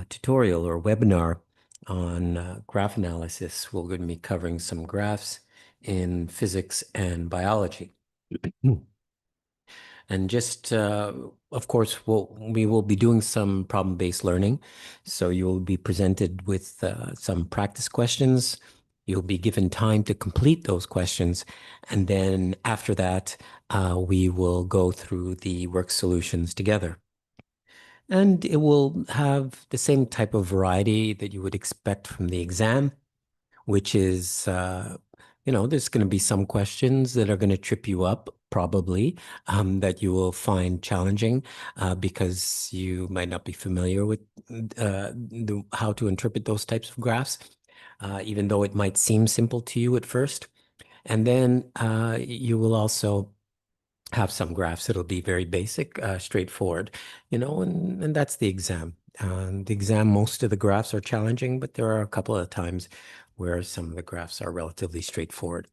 tutorial or webinar on graph analysis. We're going to be covering some graphs in physics and biology. And just, of course, we will be doing some problem-based learning. So you'll be presented with some practice questions. You'll be given time to complete those questions. And then after that, we will go through the work solutions together. And it will have the same type of variety that you would expect from the exam, which is, there's going to be some questions that are going to trip you up, probably, that you will find challenging because you might not be familiar with how to interpret those types of graphs, even though it might seem simple to you at first. And then you will also have some graphs that'll be very basic, straightforward, and that's the exam. The exam, most of the graphs are challenging, but there are a couple of times where some of the graphs are relatively straightforward.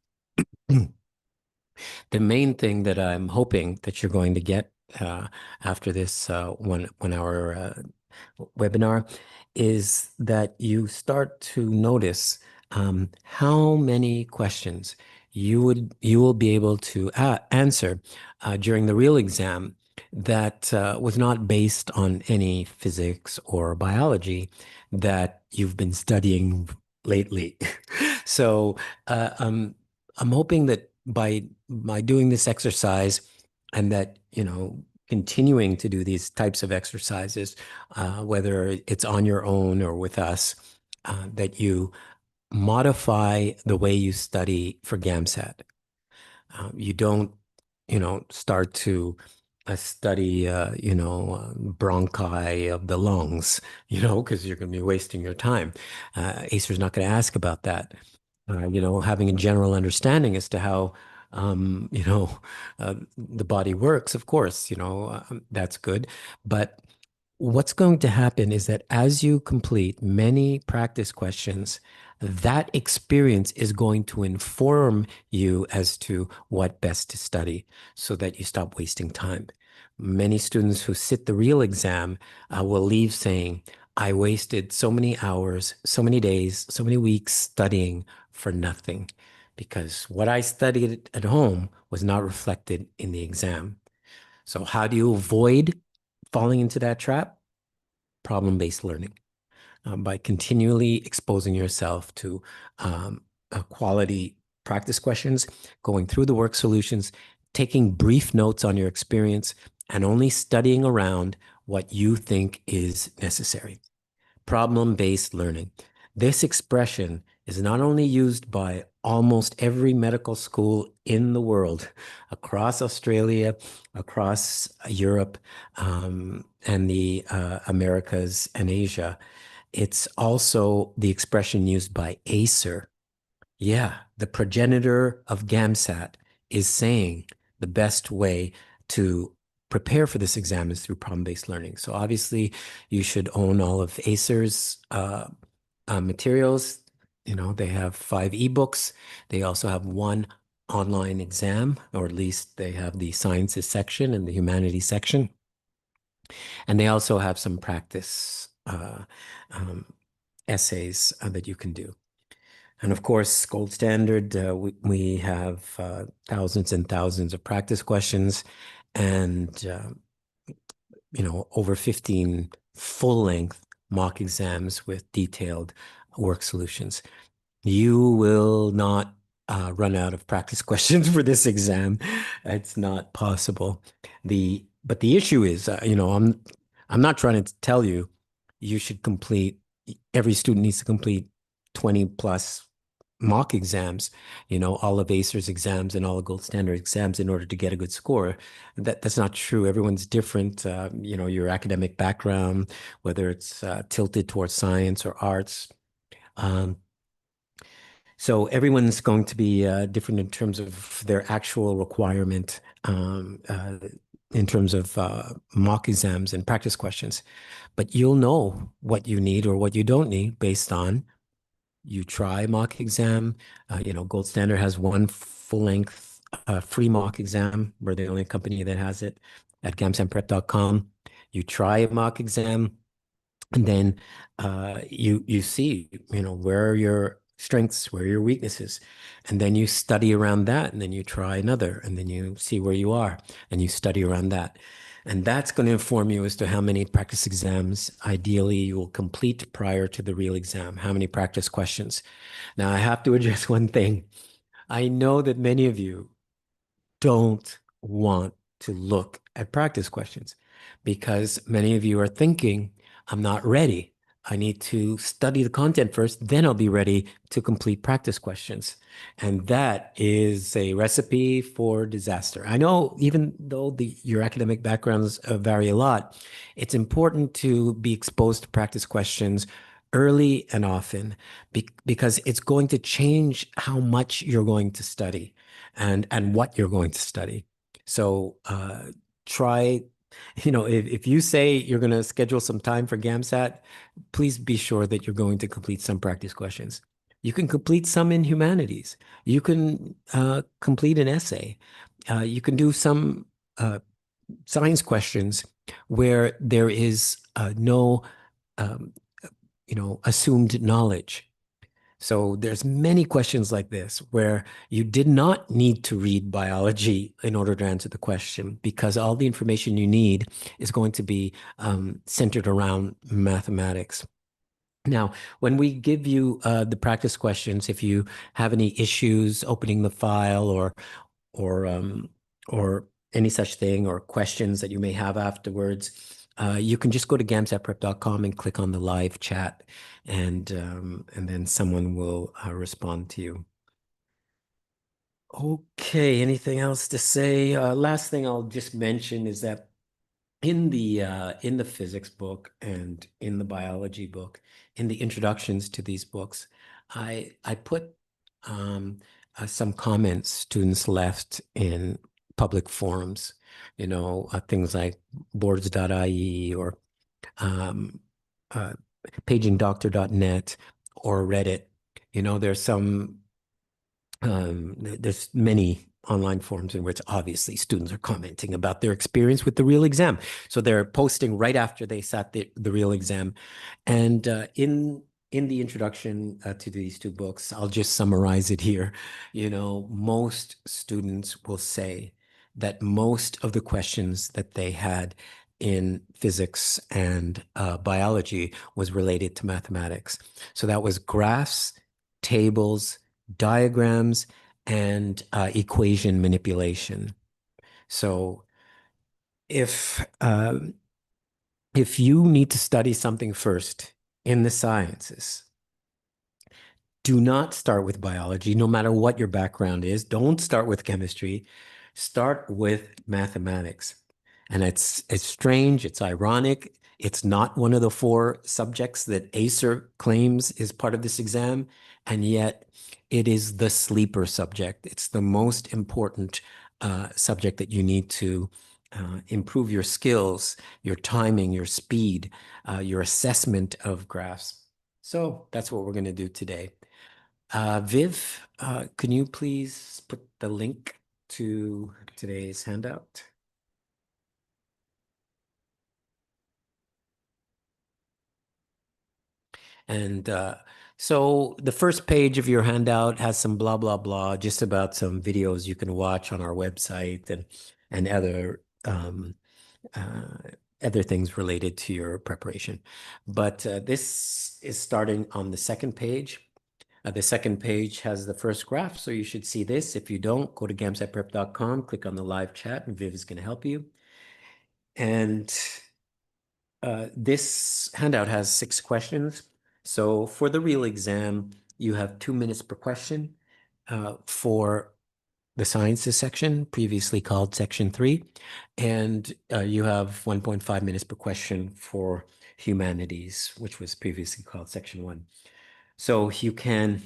The main thing that I'm hoping that you're going to get after this 1 hour webinar is that you start to notice how many questions you will be able to answer during the real exam that was not based on any physics or biology that you've been studying lately. So I'm hoping that by doing this exercise and that, continuing to do these types of exercises, whether it's on your own or with us, that you modify the way you study for GAMSAT. You don't, start to study, bronchi of the lungs, because you're going to be wasting your time. ACER's not going to ask about that. Having a general understanding as to how, the body works, of course, that's good. But what's going to happen is that as you complete many practice questions, that experience is going to inform you as to what best to study so that you stop wasting time. Many students who sit the real exam will leave saying, I wasted so many hours, so many days, so many weeks studying for nothing because what I studied at home was not reflected in the exam. So how do you avoid falling into that trap? Problem-based learning. By continually exposing yourself to quality practice questions, going through the work solutions, taking brief notes on your experience, and only studying around what you think is necessary. Problem-based learning. This expression is not only used by almost every medical school in the world, across Australia, across Europe, and the Americas and Asia. It's also the expression used by ACER. Yeah, the progenitor of GAMSAT is saying the best way to prepare for this exam is through problem-based learning. So obviously, you should own all of ACER's materials. They have 5 ebooks. They also have 1 online exam, or at least they have the sciences section and the humanities section. And they also have some practice essays that you can do. And of course, gold standard, we have thousands and thousands of practice questions and, over 15 full-length mock exams with detailed work solutions. You will not run out of practice questions for this exam. It's not possible. But the issue is, I'm not trying to tell you you should complete, every student needs to complete 20 plus mock exams, all of ACER's exams and all the gold standard exams in order to get a good score. That's not true. Everyone's different. Your academic background, whether it's tilted towards science or arts. So everyone's going to be different in terms of their actual requirement in terms of mock exams and practice questions. But you'll know what you need or what you don't need based on you try mock exam. Gold Standard has 1 full-length free mock exam. We're the only company that has it at gamsatprep.com. You try a mock exam. And then you see, where are your strengths, where are your weaknesses, and then you study around that, and then you try another, and then you see where you are, and you study around that. And that's going to inform you as to how many practice exams ideally you will complete prior to the real exam, how many practice questions. Now, I have to address one thing. I know that many of you don't want to look at practice questions because many of you are thinking, I'm not ready. I need to study the content first, then I'll be ready to complete practice questions. And that is a recipe for disaster. I know even though your academic backgrounds vary a lot, it's important to be exposed to practice questions early and often because it's going to change how much you're going to study and what you're going to study. So try, if you say you're going to schedule some time for GAMSAT, please be sure that you're going to complete some practice questions. You can complete some in humanities. You can complete an essay. You can do some uh, science questions where there is no, um, assumed knowledge. So there's many questions like this where you did not need to read biology in order to answer the question because all the information you need is going to be centered around mathematics. Now, when we give you the practice questions, if you have any issues opening the file or or any such thing or questions that you may have afterwards, you can just go to gamsatprep.com and click on the live chat, and then someone will respond to you. Okay, anything else to say? Last thing I'll just mention is that in the physics book and in the biology book, in the introductions to these books, I put some comments students left in public forums, things like boards.ie or um, uh, pagingdoctor.net or Reddit. There's there's many online forums in which obviously students are commenting about their experience with the real exam. So they're posting right after they sat the real exam. And in the introduction to these two books, I'll just summarize it here. Most students will say that most of the questions that they had in physics and biology was related to mathematics. So that was graphs, tables, diagrams, and equation manipulation. So if if you need to study something first in the sciences, do not start with biology, no matter what your background is. Don't start with chemistry. Start with mathematics. And it's strange, it's ironic. It's not one of the four subjects that ACER claims is part of this exam, and yet it is the sleeper subject. It's the most important subject that you need to improve your skills, your timing, your speed, your assessment of graphs. So that's what we're going to do today. Viv, can you please put the link to today's handout? And so the first page of your handout has some blah, blah, blah, just about some videos you can watch on our website and uh, other things related to your preparation. But this is starting on the second page. The second page has the first graph, so you should see this. If you don't, go to gamsatprep.com, click on the live chat, and Viv is going to help you. And this handout has 6 questions. So for the real exam, you have 2 minutes per question for the sciences section, previously called section 3, and you have 1.5 minutes per question for humanities, which was previously called section 1. So you can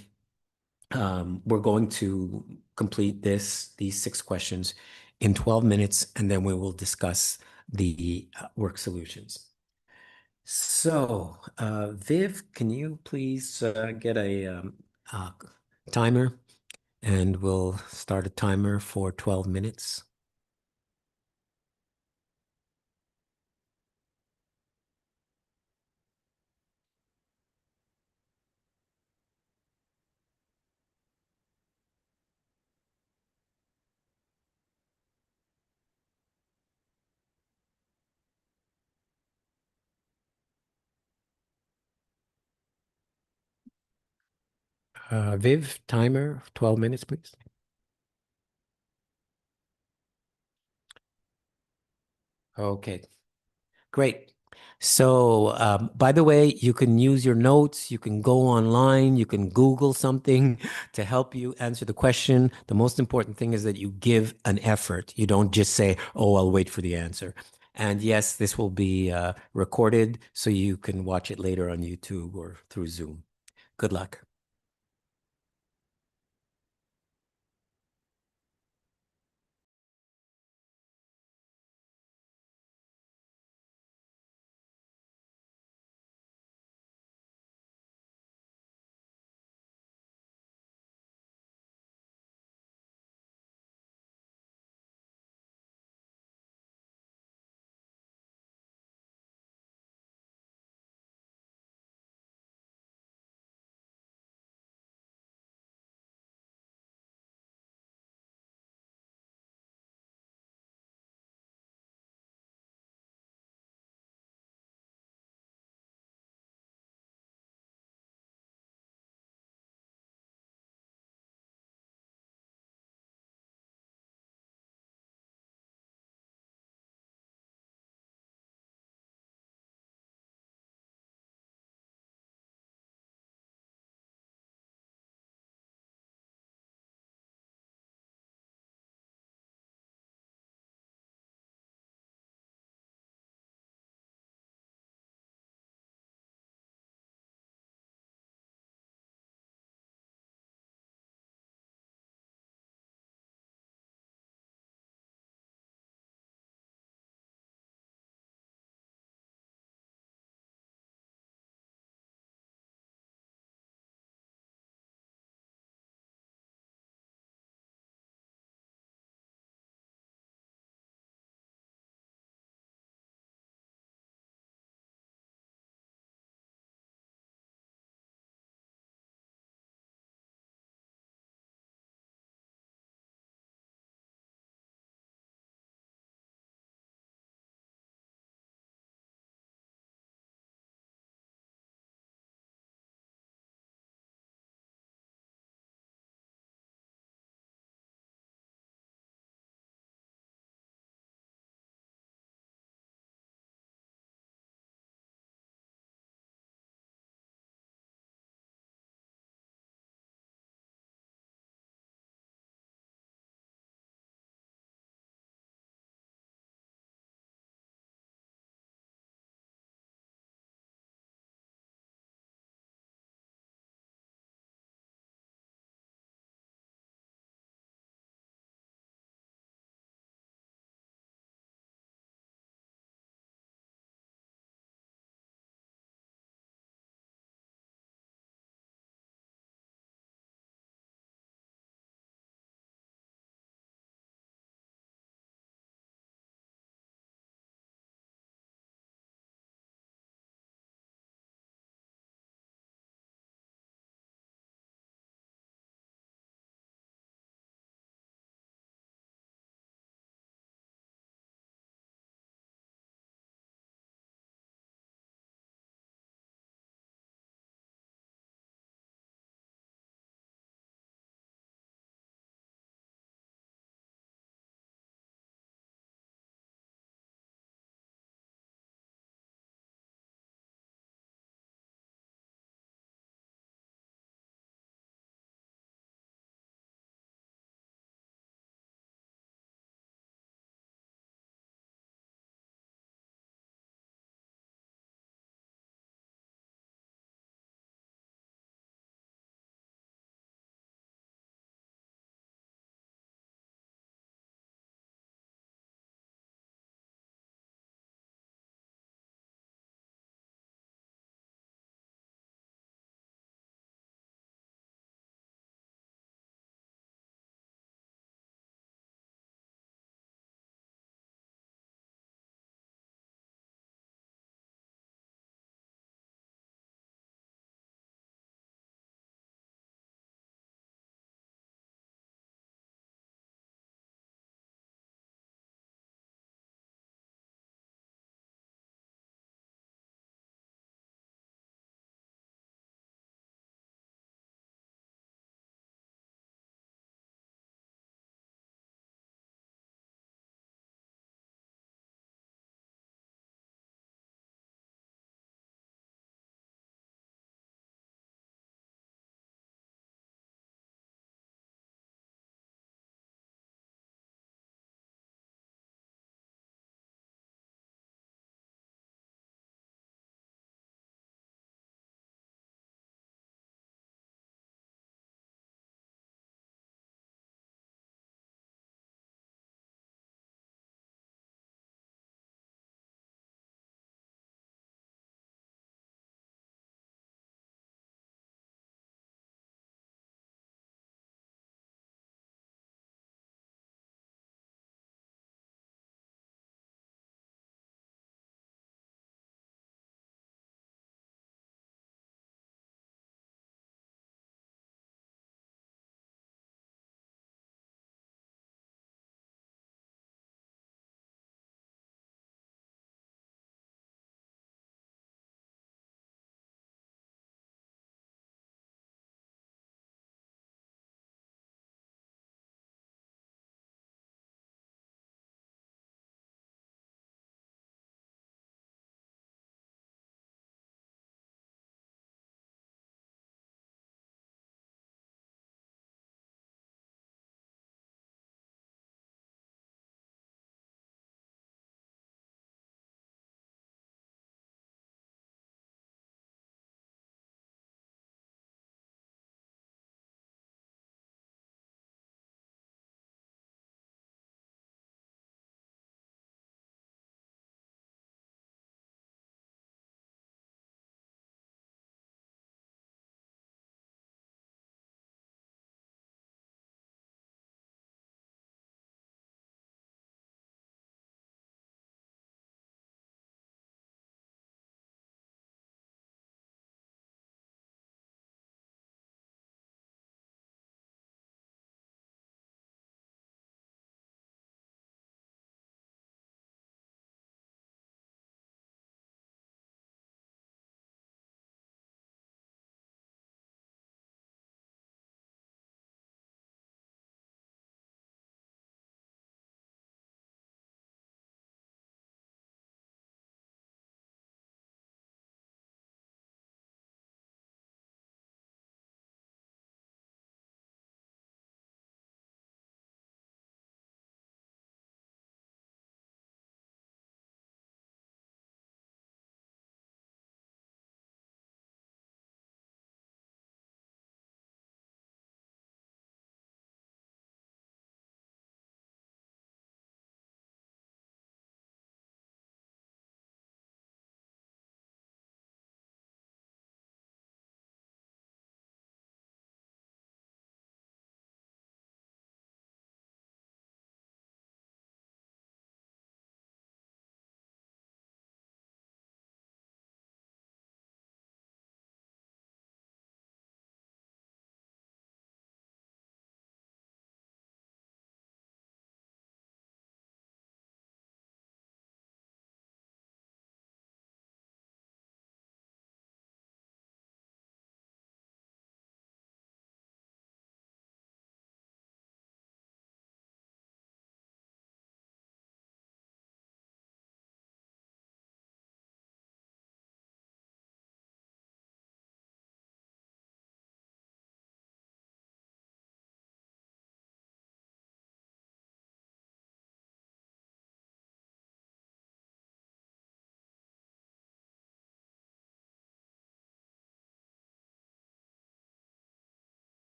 we're going to complete these 6 questions in 12 minutes, and then we will discuss the work solutions. So, Viv, can you please get a uh, timer, and we'll start a timer for 12 minutes. Viv, timer, 12 minutes, please. Okay, great. So, by the way, you can use your notes, you can go online, you can Google something to help you answer the question. The most important thing is that you give an effort. You don't just say, oh, I'll wait for the answer. And yes, this will be recorded so you can watch it later on YouTube or through Zoom. Good luck.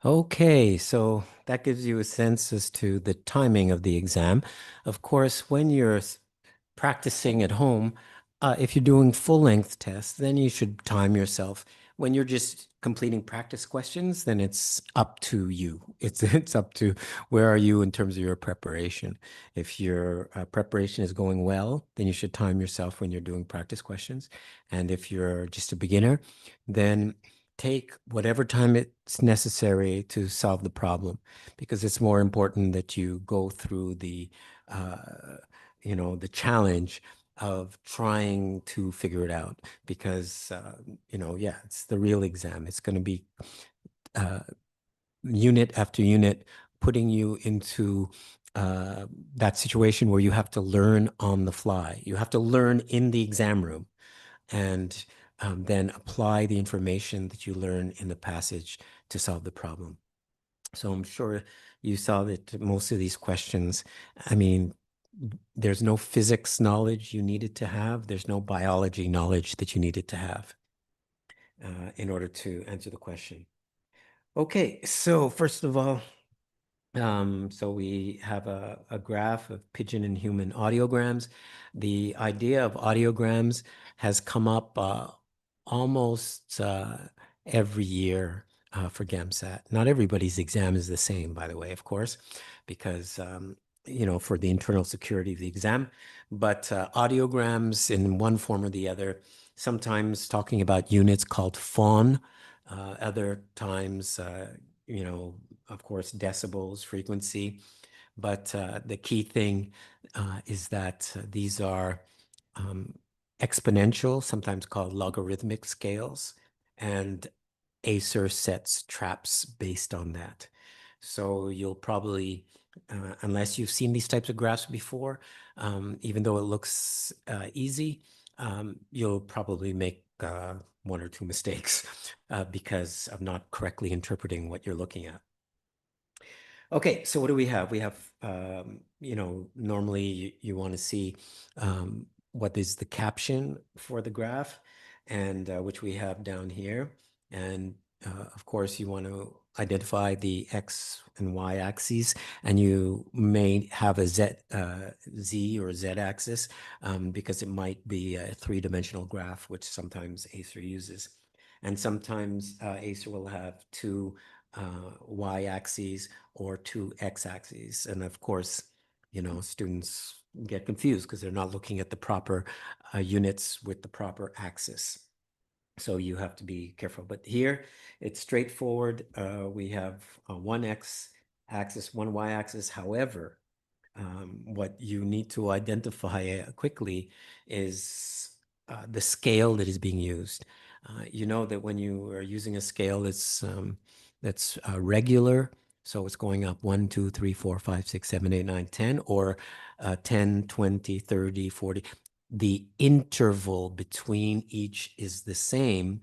Okay, so that gives you a sense as to the timing of the exam. Of course, when you're practicing at home, if you're doing full length tests, then you should time yourself. When you're just completing practice questions, then it's up to you. It's up to where are you in terms of your preparation. If your preparation is going well, then you should time yourself when you're doing practice questions. And if you're just a beginner, then take whatever time it's necessary to solve the problem, because it's more important that you go through uh, the challenge of trying to figure it out, because yeah, it's the real exam. It's going to be uh, unit after unit, putting you into uh, that situation where you have to learn on the fly. You have to learn in the exam room, and then apply the information that you learn in the passage to solve the problem. So I'm sure you saw that most of these questions, I mean, there's no physics knowledge you needed to have. There's no biology knowledge that you needed to have in order to answer the question. Okay, so first of all, so we have a graph of pigeon and human audiograms. The idea of audiograms has come up almost every year for GAMSAT. Not everybody's exam is the same, by the way, of course, because for the internal security of the exam. But audiograms in one form or the other, sometimes talking about units called phon, other times, of course, decibels, frequency. But the key thing is that these are um, exponential, sometimes called logarithmic scales, and Acer sets traps based on that. So you'll probably, unless you've seen these types of graphs before, even though it looks easy, you'll probably make one or two mistakes because of not correctly interpreting what you're looking at. Okay, so what do we have? We have, normally you want to see what is the caption for the graph, and which we have down here. And of course, you want to identify the X and Y axes, and you may have a Z or Z axis, because it might be a three-dimensional graph, which sometimes Acer uses. And sometimes Acer will have two Y axes or two x-axes. And of course, students get confused because they're not looking at the proper units with the proper axis. So you have to be careful. But here, it's straightforward. We have one x-axis, one y-axis. However, what you need to identify quickly is the scale that is being used. You know that when you are using a scale that's regular, so it's going up 1, 2, 3, 4, 5, 6, 7, 8, 9, 10, or 10, 20, 30, 40. The interval between each is the same.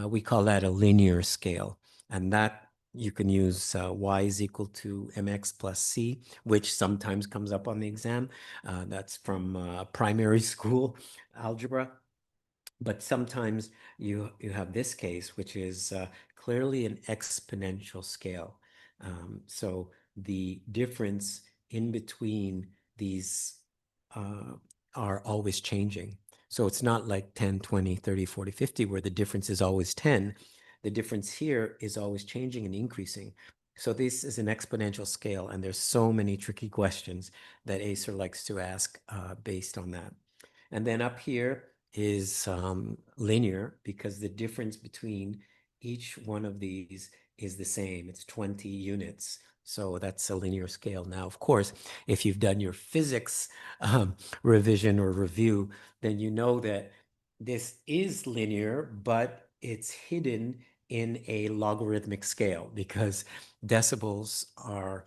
We call that a linear scale. And that you can use y is equal to mx plus c, which sometimes comes up on the exam. That's from primary school algebra. But sometimes you have this case, which is clearly an exponential scale. So the difference in between these uh, are always changing. So it's not like 10, 20, 30, 40, 50, where the difference is always 10. The difference here is always changing and increasing. So this is an exponential scale, and there's so many tricky questions that Acer likes to ask based on that. And then up here is linear, because the difference between each one of these is the same. It's 20 units. So that's a linear scale. Now, of course, if you've done your physics revision or review, then you know that this is linear, but it's hidden in a logarithmic scale because decibels are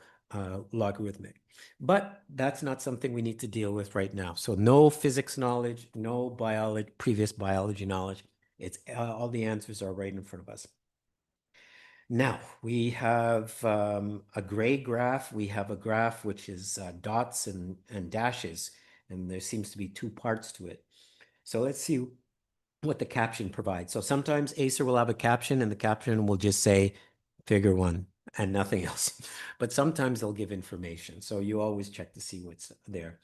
logarithmic. But that's not something we need to deal with right now. So no physics knowledge, no previous biology knowledge. It's all the answers are right in front of us. Now we have a gray graph. We have a graph which is dots and dashes, and there seems to be two parts to it. So let's see what the caption provides. So sometimes Acer will have a caption, and the caption will just say figure one, and nothing else. But sometimes they'll give information. So you always check to see what's there.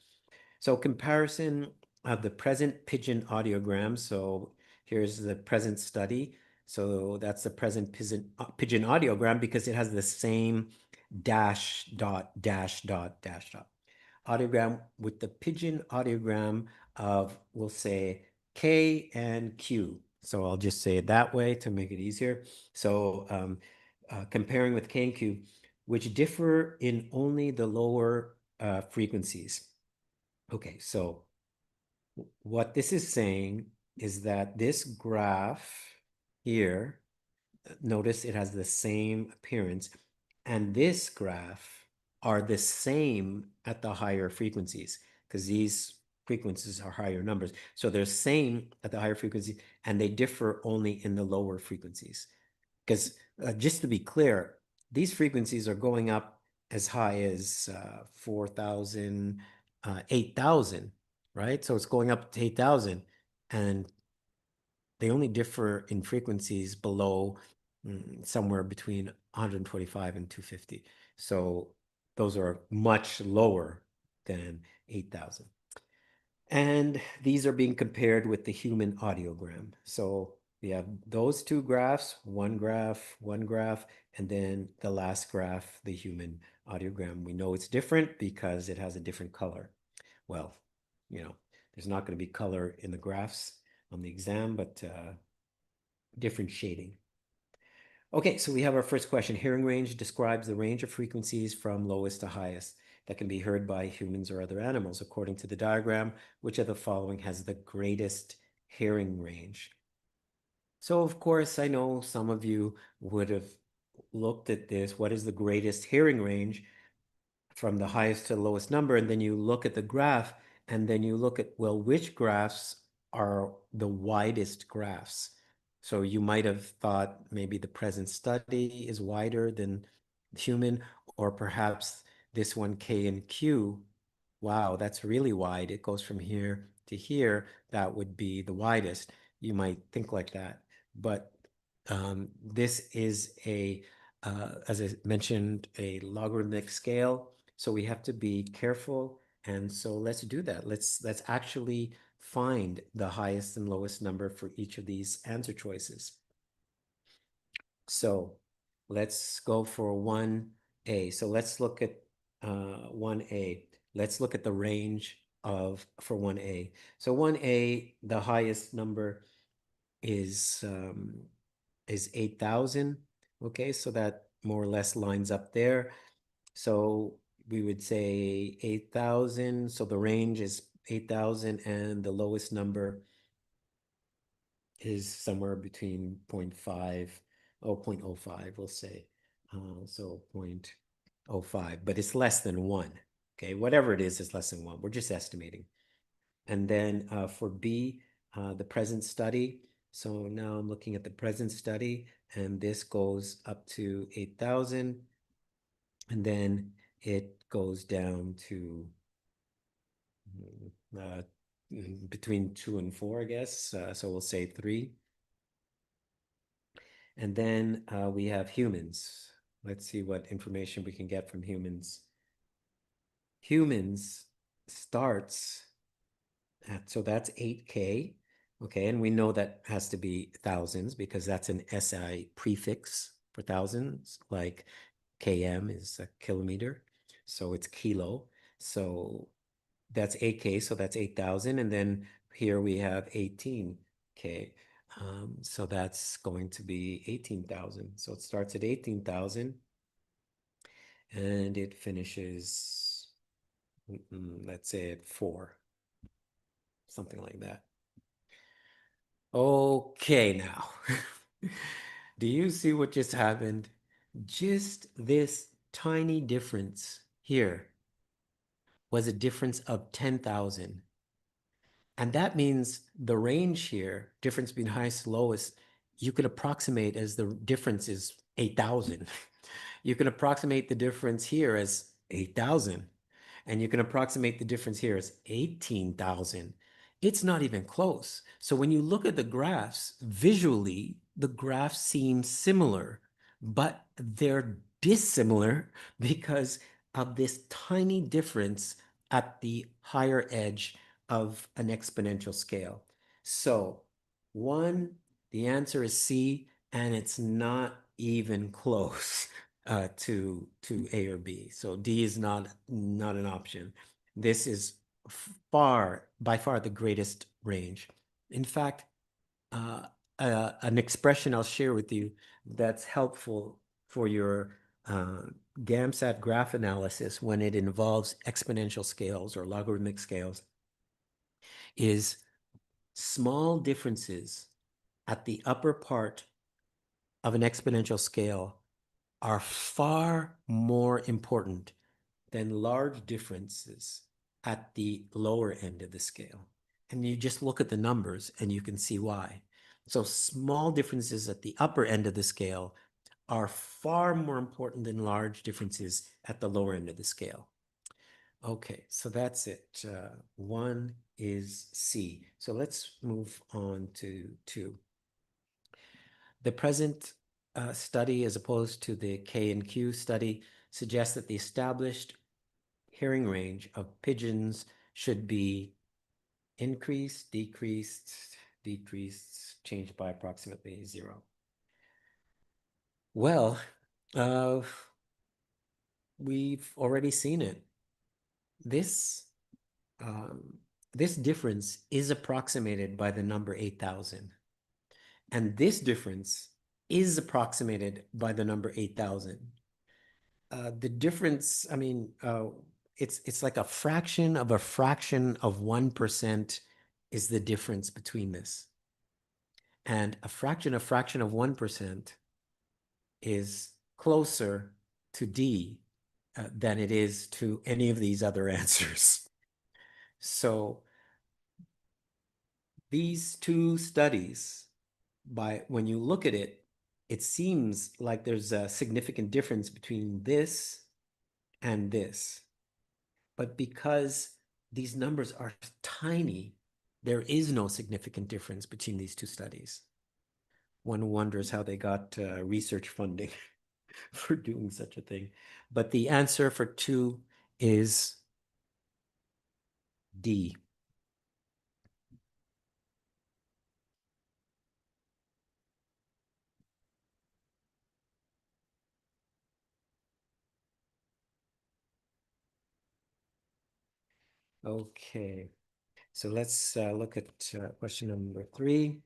So comparison of the present pigeon audiogram. So here's the present study. So that's the present pigeon audiogram because it has the same dash dot dash dot dash dot audiogram with the pigeon audiogram of, we'll say, K and Q. So I'll just say it that way to make it easier. So comparing with K and Q, which differ in only the lower frequencies. Okay, so what this is saying is that this graph here, notice it has the same appearance, and this graph are the same at the higher frequencies because these frequencies are higher numbers. So they're same at the higher frequencies and they differ only in the lower frequencies. Because just to be clear, these frequencies are going up as high as 4,000, 8,000, right? So it's going up to 8,000 and they only differ in frequencies below somewhere between 125 and 250. So those are much lower than 8,000. And these are being compared with the human audiogram. So we have those two graphs, one graph, and then the last graph, the human audiogram. We know it's different because it has a different color. Well, there's not going to be color in the graphs on the exam, but different shading. Okay, so we have our first question. Hearing range describes the range of frequencies from lowest to highest that can be heard by humans or other animals. According to the diagram, which of the following has the greatest hearing range? So, of course, I know some of you would have looked at this. What is the greatest hearing range from the highest to the lowest number? And then you look at the graph, and then you look at, well, which graphs are the widest graphs? So you might have thought maybe the present study is wider than human, or perhaps this one, K and Q. Wow, that's really wide. It goes from here to here. That would be the widest. You might think like that. But this is as I mentioned, a logarithmic scale. So we have to be careful. And so let's do that. Let's actually find the highest and lowest number for each of these answer choices. So let's go for 1A. So let's look at 1A. Let's look at the range for 1A. So 1A, the highest number is 8,000. Okay, so that more or less lines up there. So we would say 8,000. So the range is 8,000 and the lowest number is somewhere between 0.5, 0.05, we'll say. So 0.05, but it's less than 1. Okay, whatever it is less than 1. We're just estimating. And then for B, the present study. So now I'm looking at the present study, and this goes up to 8,000. And then it goes down to between 2 and 4, I guess. So we'll say 3. And then we have humans. Let's see what information we can get from humans. Humans starts at, so that's 8K. Okay, and we know that has to be thousands because that's an SI prefix for thousands, like km is a kilometer. So it's kilo. So that's 8K, so that's 8,000. And then here we have 18K. So that's going to be 18,000. So it starts at 18,000 and it finishes, let's say at 4, something like that. Okay, now, do you see what just happened? Just this tiny difference here was a difference of 10,000. And that means the range here, difference between highest and lowest, you could approximate as the difference is 8,000. You can approximate the difference here as 8,000. And you can approximate the difference here as 18,000. It's not even close. So when you look at the graphs, visually, the graphs seem similar, but they're dissimilar because of this tiny difference at the higher edge of an exponential scale. So one, the answer is C, and it's not even close to A or B. So D is not an option. This is by far the greatest range. In fact, uh, an expression I'll share with you that's helpful for your uh, GAMSAT graph analysis when it involves exponential scales or logarithmic scales is small differences at the upper part of an exponential scale are far more important than large differences at the lower end of the scale. And you just look at the numbers and you can see why. So small differences at the upper end of the scale are far more important than large differences at the lower end of the scale. Okay, so that's it. One is C. So let's move on to two. The present study, as opposed to the K and Q study, suggests that the established hearing range of pigeons should be increased, decreased, changed by approximately 0. Well, uh, we've already seen it. This um, this difference is approximated by the number 8,000. And this difference is approximated by the number 8,000. The difference, I mean, it's like a fraction of 1% is the difference between this. And a fraction of 1% is closer to D than it is to any of these other answers. So these two studies, when you look at it, it seems like there's a significant difference between this and this. But because these numbers are tiny, there is no significant difference between these two studies. One wonders how they got research funding for doing such a thing. But the answer for 2 is D. Okay, so let's look at question number 3.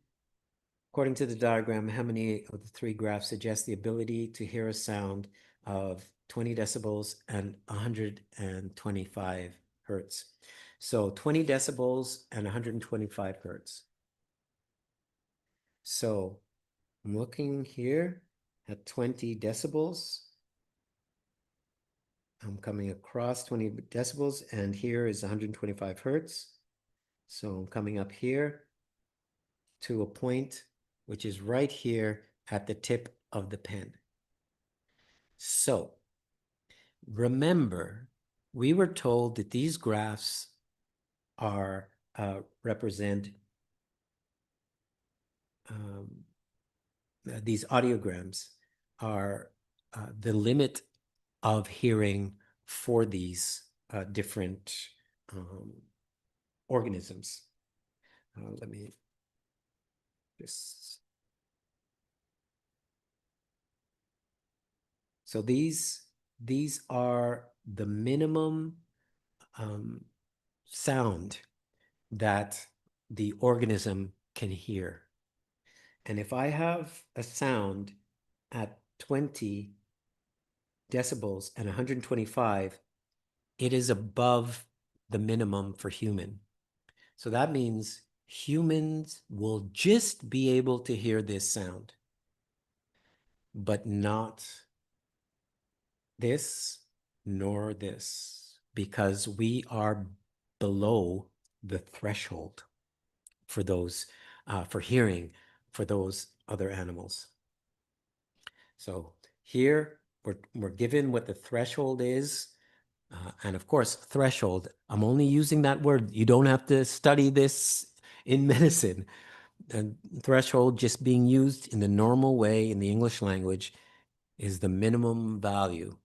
According to the diagram, how many of the 3 graphs suggest the ability to hear a sound of 20 decibels and 125 hertz? So 20 decibels and 125 hertz. So I'm looking here at 20 decibels. I'm coming across 20 decibels, and here is 125 hertz. So I'm coming up here to a point which is right here at the tip of the pen. So remember, we were told that these graphs are represent these audiograms are the limit of hearing for these different organisms. Let me just. So these are the minimum sound that the organism can hear. And if I have a sound at 20 decibels and 125, it is above the minimum for human. So that means humans will just be able to hear this sound, but not this nor this, because we are below the threshold for those, for hearing for those other animals. So here we're given what the threshold is. And of course, threshold, I'm only using that word. You don't have to study this in medicine. And threshold just being used in the normal way in the English language is the minimum value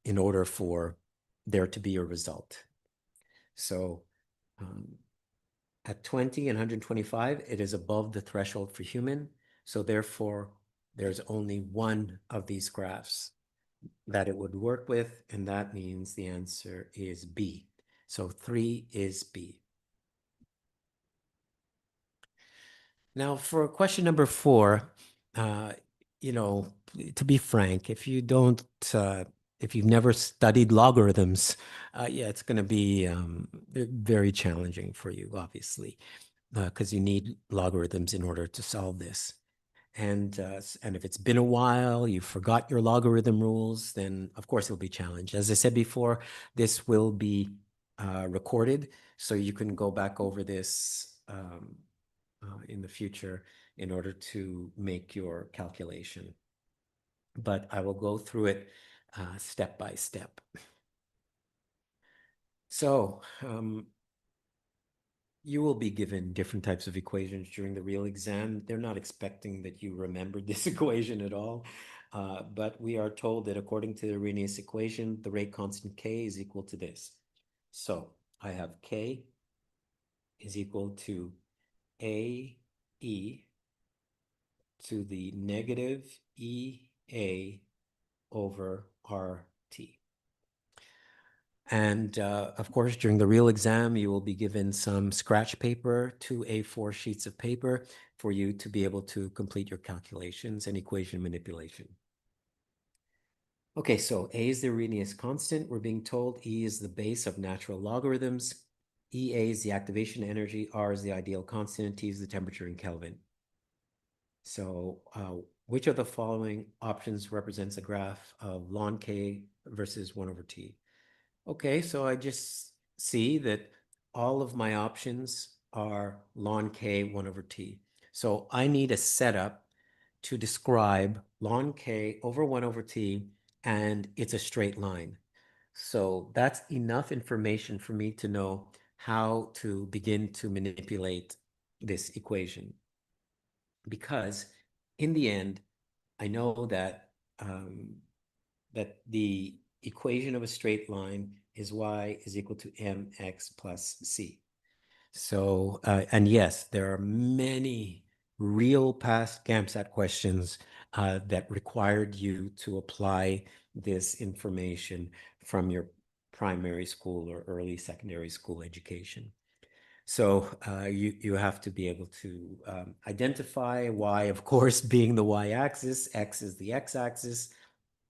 in order for there to be a result. So at 20 and 125, it is above the threshold for human. So therefore, there's only one of these graphs that it would work with, and that means the answer is B. So 3 is B. Now, for question number 4, you know, to be frank, if you don't, if you've never studied logarithms, yeah, it's going to be very challenging for you, obviously, because you need logarithms in order to solve this. And if it's been a while, you forgot your logarithm rules, then of course it'll be challenged. As I said before, this will be recorded, so you can go back over this in the future in order to make your calculation. But I will go through it step by step. So you will be given different types of equations during the real exam. They're not expecting that you remember this equation at all. But we are told that according to the Arrhenius equation, the rate constant K is equal to this. So I have K is equal to AE to the negative EA over RT. And of course, during the real exam, you will be given some scratch paper, 2 A4 sheets of paper for you to be able to complete your calculations and equation manipulation. Okay, so A is the Arrhenius constant. We're being told E is the base of natural logarithms. EA is the activation energy. R is the ideal constant. T is the temperature in Kelvin. So which of the following options represents a graph of ln K versus 1 over T? Okay, so I just see that all of my options are ln K 1 over T. So I need a setup to describe ln K over 1 over T, and it's a straight line. So that's enough information for me to know how to begin to manipulate this equation. Because in the end, I know that that the equation of a straight line is y is equal to mx plus c. So, and yes, there are many real past GAMSAT questions that required you to apply this information from your primary school or early secondary school education. So you have to be able to identify y, of course, being the y-axis, x is the x-axis,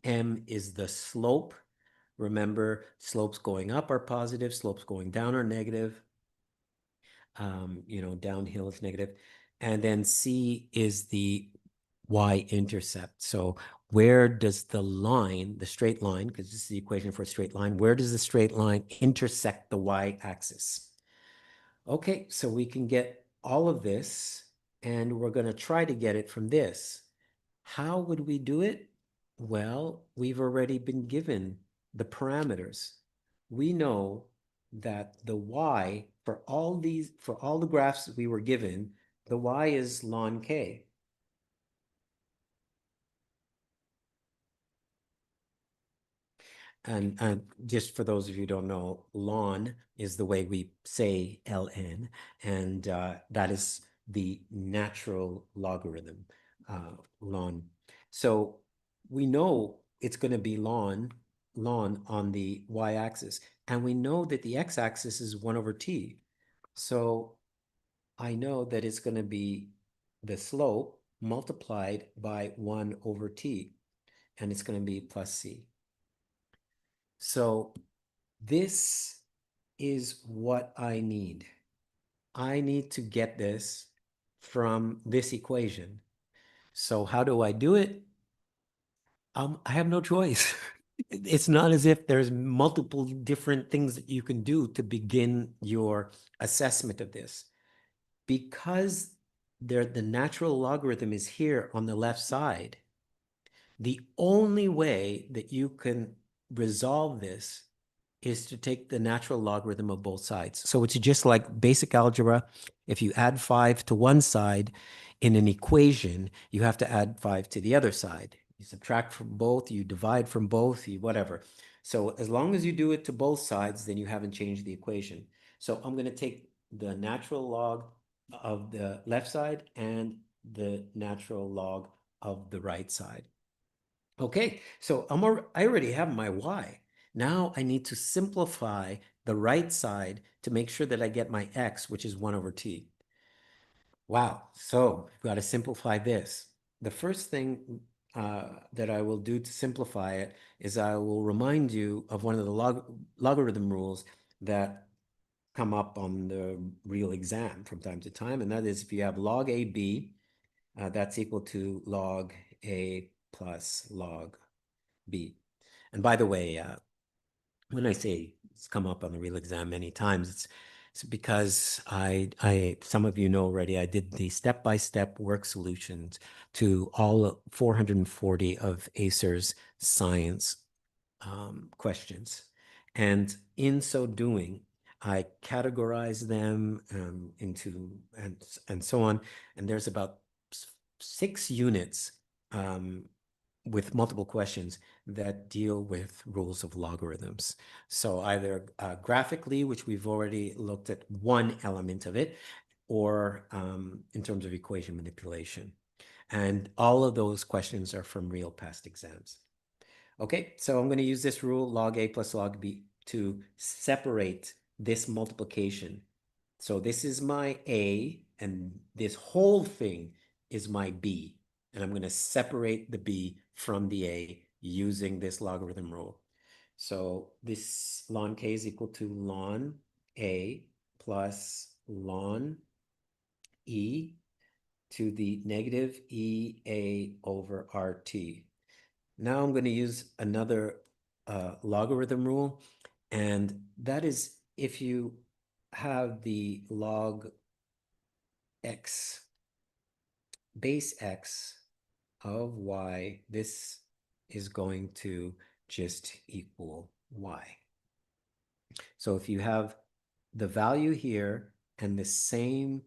m is the slope. Remember, slopes going up are positive, slopes going down are negative. You know, downhill is negative. And then c is the y-intercept. So where does the line, the straight line, because this is the equation for a straight line, where does the straight line intersect the y-axis? Okay, so we can get all of this, and we're going to try to get it from this. How would we do it? Well, we've already been given the parameters. We know that the y for all the graphs that we were given, the y is ln K. And just for those of you who don't know, ln is the way we say ln, and that is the natural logarithm, ln. So we know it's going to be ln on the y-axis, and we know that the x-axis is 1 over t. So I know that it's going to be the slope multiplied by 1 over t, and it's going to be plus c. So this is what I need. I need to get this from this equation. So how do I do it? I have no choice. It's not as if there's multiple different things that you can do to begin your assessment of this. Because the natural logarithm is here on the left side, the only way that you can resolve this is to take the natural logarithm of both sides. So it's just like basic algebra. If you add 5 to one side in an equation, you have to add 5 to the other side. You subtract from both, you divide from both, you whatever. So as long as you do it to both sides, then you haven't changed the equation. So I'm going to take the natural log of the left side and the natural log of the right side. Okay, so I already have my y. Now I need to simplify the right side to make sure that I get my x, which is 1 over t. Wow, so we've got to simplify this. The first thing that I will do to simplify it is I will remind you of one of the logarithm rules that come up on the real exam from time to time, and that is if you have log AB, that's equal to log A plus log B. And by the way, when I say it's come up on the real exam many times, it's because some of you know already, I did the step-by-step work solutions to all 440 of Acer's science questions. And in so doing, I categorize them into and so on. And there's about 6 units with multiple questions that deal with rules of logarithms. So either graphically, which we've already looked at one element of it, or in terms of equation manipulation. And all of those questions are from real past exams. Okay, so I'm going to use this rule, log A plus log B, to separate this multiplication. So this is my A, and this whole thing is my B. And I'm going to separate the B from the A using this logarithm rule. So this ln K is equal to ln A plus ln E to the negative EA over RT. Now I'm going to use another logarithm rule, and that is if you have the log x, base x of y, this is going to just equal y. So if you have the value here and the same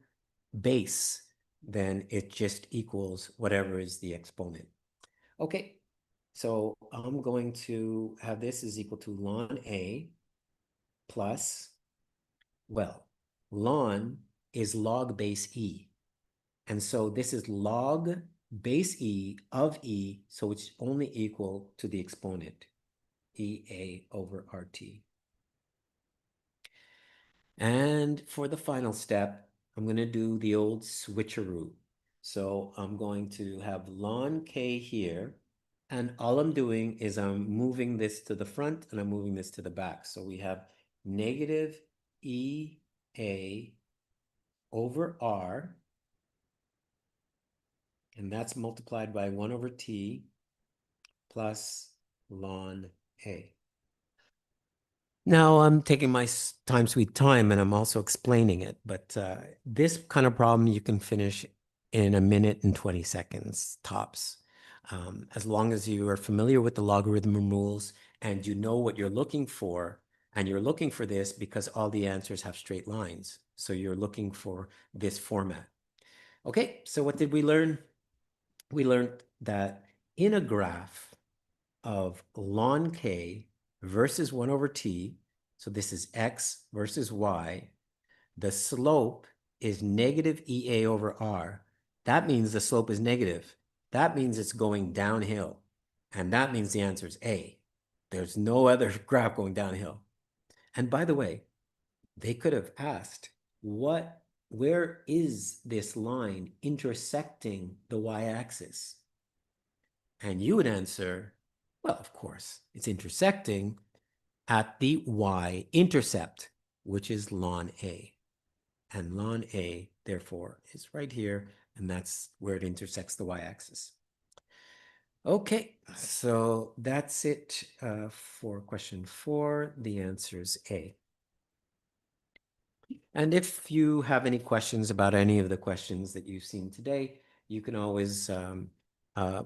base, then it just equals whatever is the exponent. Okay, so I'm going to have this is equal to ln A plus, well, ln is log base E. And so this is log base E of E, so it's only equal to the exponent, EA over RT. And for the final step, I'm going to do the old switcheroo. So I'm going to have ln K here, and all I'm doing is I'm moving this to the front and I'm moving this to the back. So we have negative EA over R, and that's multiplied by 1 over T plus ln A. Now I'm taking my time, sweet time, and I'm also explaining it. But this kind of problem you can finish in 1 minute and 20 seconds tops. As long as you are familiar with the logarithm rules and you know what you're looking for, and you're looking for this because all the answers have straight lines. So you're looking for this format. Okay, so what did we learn? We learned that in a graph of ln K versus 1 over T, so this is X versus Y, the slope is negative EA over R. That means the slope is negative. That means it's going downhill. And that means the answer is A. There's no other graph going downhill. And by the way, they could have asked, where is this line intersecting the y-axis? And you would answer, well, of course, it's intersecting at the y-intercept, which is ln A. And ln A, therefore, is right here, and that's where it intersects the y-axis. Okay, so that's it for question 4. The answer is A. And if you have any questions about any of the questions that you've seen today, you can always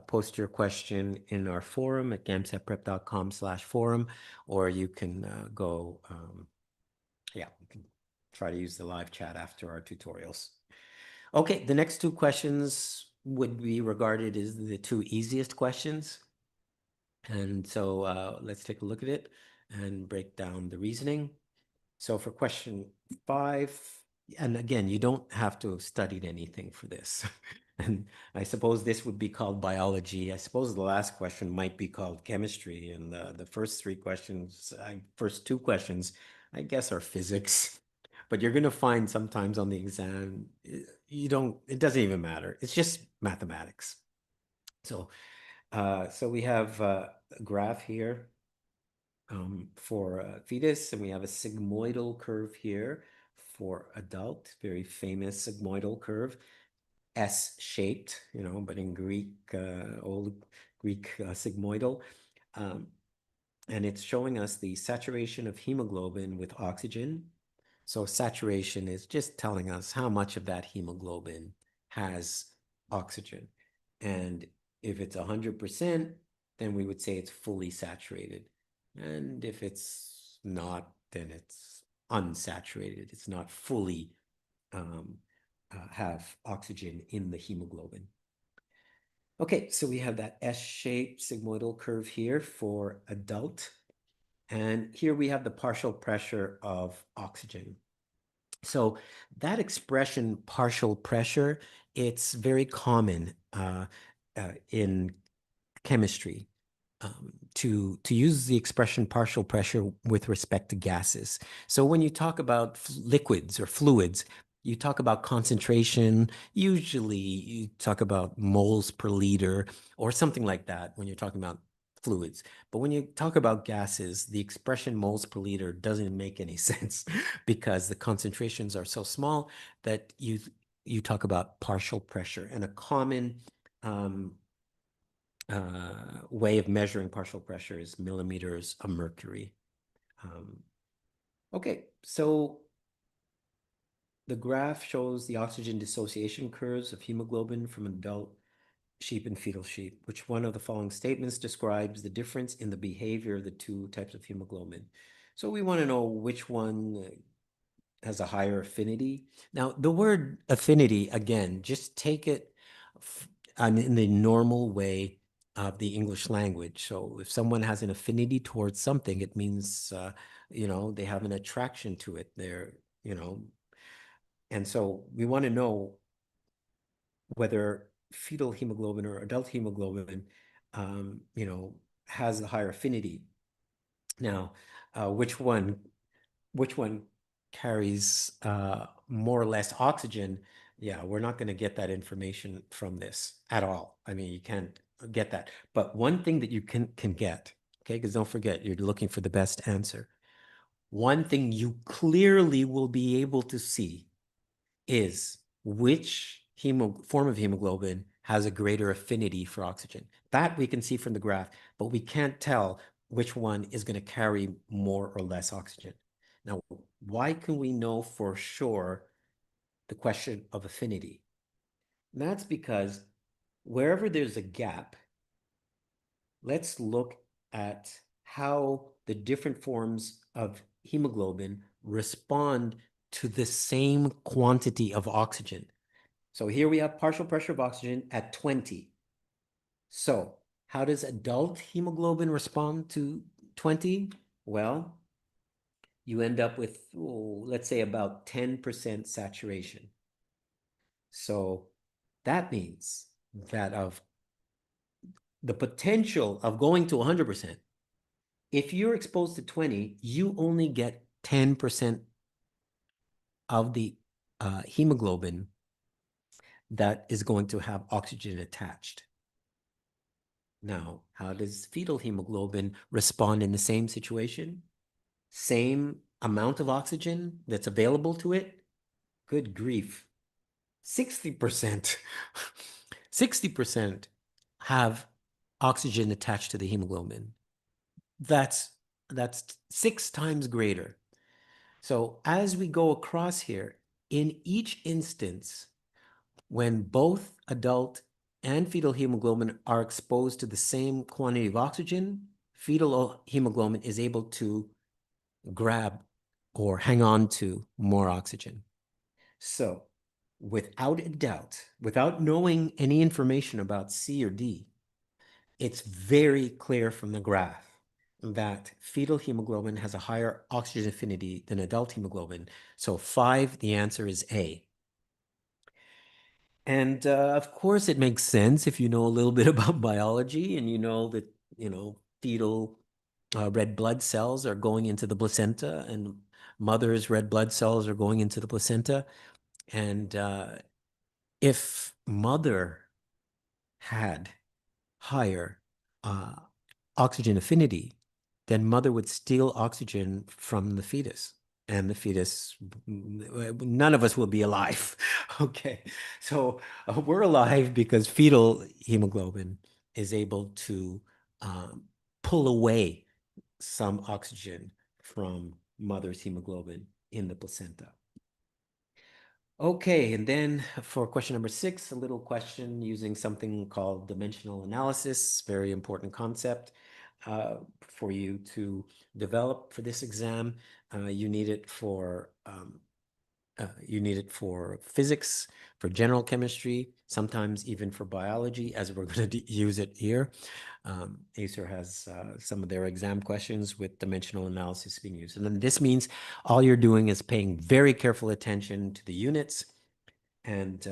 post your question in our forum at gamsatprep.com/forum, or you can go, you can try to use the live chat after our tutorials. Okay, the next 2 questions would be regarded as the two easiest questions. And so let's take a look at it and break down the reasoning. So for question 5, and again, you don't have to have studied anything for this. And I suppose this would be called biology. I suppose the last question might be called chemistry. And the first 3 questions, first 2 questions, I guess are physics. But you're going to find sometimes on the exam, it doesn't even matter. It's just mathematics. So, so we have a graph here for fetus, and we have a sigmoidal curve here for adult, very famous sigmoidal curve, S-shaped, but in Greek, old Greek sigmoidal. And it's showing us the saturation of hemoglobin with oxygen. So saturation is just telling us how much of that hemoglobin has oxygen. And if it's 100%, then we would say it's fully saturated. And if it's not, then it's unsaturated. It's not fully have oxygen in the hemoglobin. Okay, so we have that S-shaped sigmoidal curve here for adult. And here we have the partial pressure of oxygen. So that expression, partial pressure, it's very common in chemistry to use the expression partial pressure with respect to gases. So when you talk about liquids or fluids, you talk about concentration, usually you talk about moles per liter or something like that when you're talking about fluids. But when you talk about gases, the expression moles per liter doesn't make any sense because the concentrations are so small that you talk about partial pressure. And a common way of measuring partial pressure is millimeters of mercury. Okay, so the graph shows the oxygen dissociation curves of hemoglobin from adult sheep and fetal sheep. Which one of the following statements describes the difference in the behavior of the 2 types of hemoglobin? So we want to know which one has a higher affinity. Now, the word affinity, again, just take it in the normal way of the English language. So if someone has an affinity towards something, it means, they have an attraction to it. And so we want to know whether fetal hemoglobin or adult hemoglobin, has a higher affinity. Now, which one carries more or less oxygen? Yeah, we're not going to get that information from this at all. I mean, you can't get that. But one thing that you can get, okay, because don't forget, you're looking for the best answer. One thing you clearly will be able to see is which form of hemoglobin has a greater affinity for oxygen. That we can see from the graph, but we can't tell which one is going to carry more or less oxygen. Now, why can we know for sure the question of affinity? And that's because wherever there's a gap, let's look at how the different forms of hemoglobin respond to the same quantity of oxygen. So here we have partial pressure of oxygen at 20. So how does adult hemoglobin respond to 20? Well, you end up with, let's say, about 10% saturation. So that means that of the potential of going to 100%, if you're exposed to 20, you only get 10% of the hemoglobin that is going to have oxygen attached. Now, how does fetal hemoglobin respond in the same situation? Same amount of oxygen that's available to it? Good grief. 60%. 60% have oxygen attached to the hemoglobin. That's 6 times greater. So as we go across here, in each instance, when both adult and fetal hemoglobin are exposed to the same quantity of oxygen, fetal hemoglobin is able to grab or hang on to more oxygen. So without a doubt, without knowing any information about C or D, it's very clear from the graph that fetal hemoglobin has a higher oxygen affinity than adult hemoglobin. So 5, the answer is A. And of course, it makes sense if you know a little bit about biology and you know that, fetal red blood cells are going into the placenta and mother's red blood cells are going into the placenta. And if mother had higher uh, oxygen affinity, then mother would steal oxygen from the fetus. And the fetus, none of us will be alive. Okay. So we're alive because fetal hemoglobin is able to um, pull away some oxygen from mother's hemoglobin in the placenta. Okay, and then for question number 6, a little question using something called dimensional analysis, very important concept for you to develop for this exam. You need it for physics, for general chemistry, sometimes even for biology, as we're going to use it here. Acer has some of their exam questions with dimensional analysis being used. And then this means all you're doing is paying very careful attention to the units. And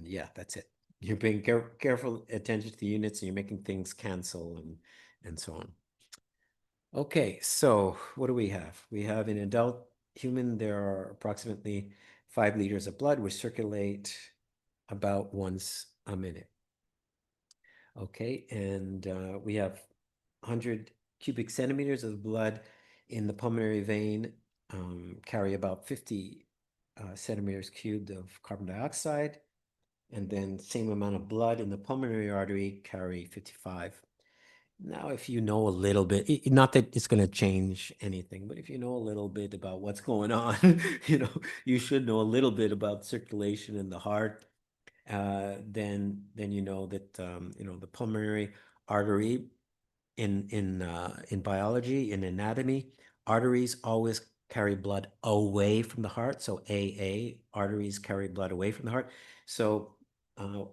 yeah, that's it. You're paying careful attention to the units and you're making things cancel and so on. Okay, so what do we have? We have in adult human, there are approximately 5 liters of blood, which circulate about once a minute. Okay, and we have 100 cubic centimeters of blood in the pulmonary vein, carry about 50 centimeters cubed of carbon dioxide, and then same amount of blood in the pulmonary artery carry 55. Now, if you know a little bit, not that it's going to change anything, but if you know a little bit about what's going on, you should know a little bit about circulation in the heart. Then you know that the pulmonary artery in biology, in anatomy, arteries always carry blood away from the heart. So AA, arteries carry blood away from the heart. So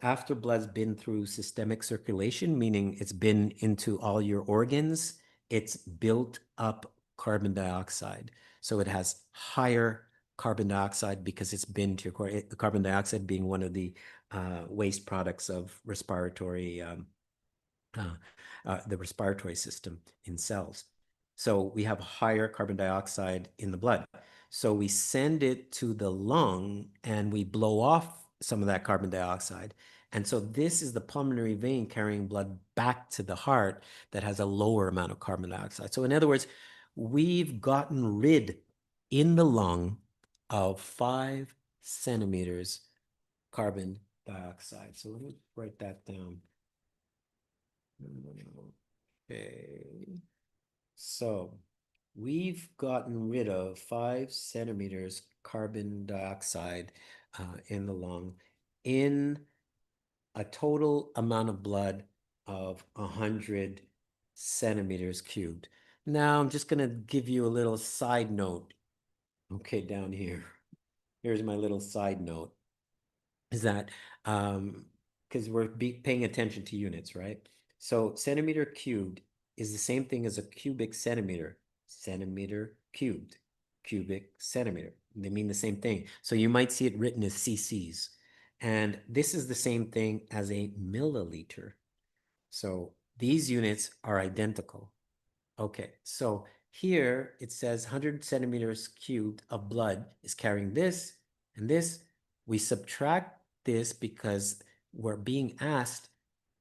after blood's been through systemic circulation, meaning it's been into all your organs, it's built up carbon dioxide. So it has higher carbon dioxide because it's been to your carbon dioxide being one of the waste products of respiratory the respiratory system in cells. So we have higher carbon dioxide in the blood. So we send it to the lung and we blow off some of that carbon dioxide. And so this is the pulmonary vein carrying blood back to the heart that has a lower amount of carbon dioxide. So in other words, we've gotten rid in the lung of 5 centimeters carbon dioxide. So let me write that down. Okay. So we've gotten rid of 5 centimeters carbon dioxide in the lung in a total amount of blood of 100 centimeters cubed. Now I'm just going to give you a little side note. Okay, down here. Here's my little side note. Is that because we're paying attention to units, right? So centimeter cubed is the same thing as a cubic centimeter. Centimeter cubed, cubic centimeter. They mean the same thing. So you might see it written as cc's. And this is the same thing as a milliliter. So these units are identical. Okay, so here it says 100 centimeters cubed of blood is carrying this and this. We subtract this because we're being asked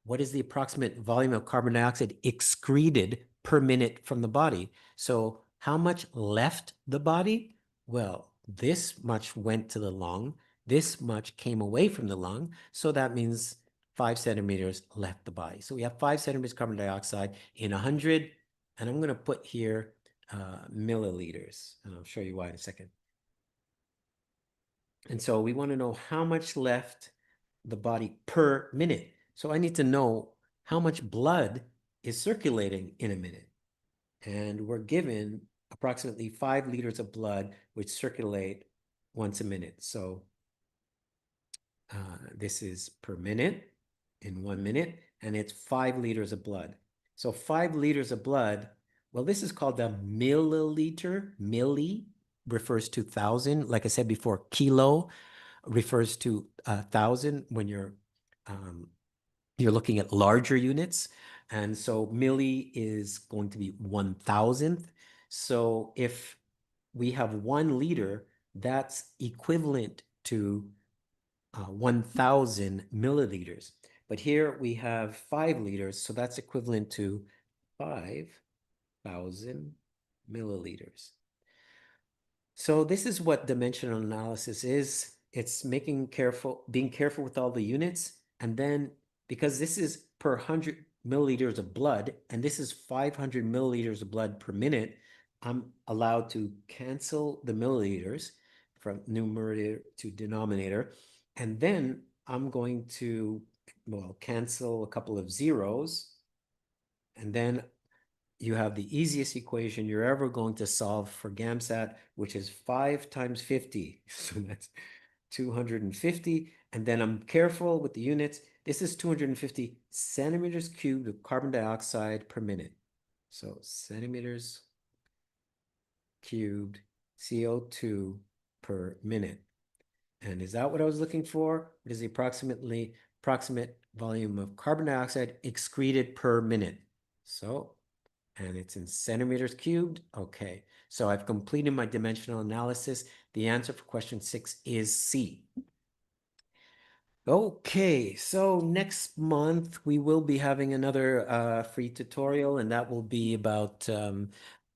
what is the approximate volume of carbon dioxide excreted per minute from the body. So how much left the body? Well, this much went to the lung. This much came away from the lung. So that means 5 centimeters left the body. So we have 5 centimeters carbon dioxide in 100. And I'm going to put here milliliters. And I'll show you why in a second. And so we want to know how much left the body per minute. So I need to know how much blood is circulating in a minute. And we're given approximately 5 liters of blood, which circulate once a minute. So This is per minute in 1 minute, and it's 5 liters of blood. So 5 liters of blood, well, this is called a milliliter. Milli refers to thousand. Like I said before, kilo refers to 1,000 when you're looking at larger units. And so milli is going to be 1,000th. So if we have 1 liter, that's equivalent to 1,000 milliliters. But here we have 5 liters, so that's equivalent to 5,000 milliliters. So this is what dimensional analysis is. It's being careful with all the units. And then because this is per 100 milliliters of blood, and this is 500 milliliters of blood per minute, I'm allowed to cancel the milliliters from numerator to denominator. And then I'm going to, well, cancel a couple of zeros. And then you have the easiest equation you're ever going to solve for GAMSAT, which is 5 times 50. So that's 250. And then I'm careful with the units. This is 250 centimeters cubed of carbon dioxide per minute. So centimeters cubed CO2 per minute. And is that what I was looking for? It is the approximate volume of carbon dioxide excreted per minute. So, and it's in centimeters cubed. Okay, so I've completed my dimensional analysis. The answer for question 6 is C. Okay, so next month we will be having another free tutorial, and that will be about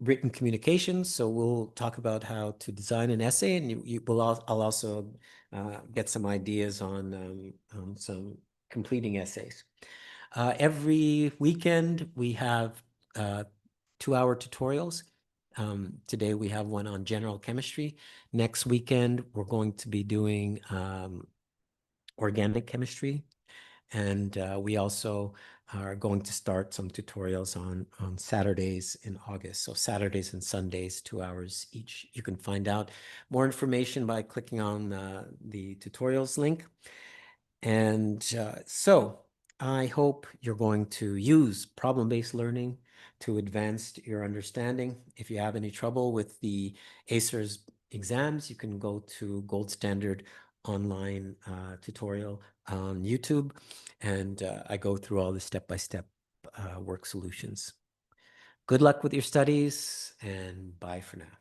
written communications. So we'll talk about how to design an essay, and I'll also get some ideas on some completing essays. Every weekend we have 2-hour tutorials. Today we have one on general chemistry. Next weekend we're going to be doing organic chemistry. And we also are going to start some tutorials on Saturdays in August. So Saturdays and Sundays, 2 hours each. You can find out more information by clicking on the tutorials link. And so I hope you're going to use problem-based learning to advance your understanding. If you have any trouble with the ACERS exams, you can go to Gold Standard online tutorial on YouTube, and I go through all the step-by-step work solutions. Good luck with your studies, and bye for now.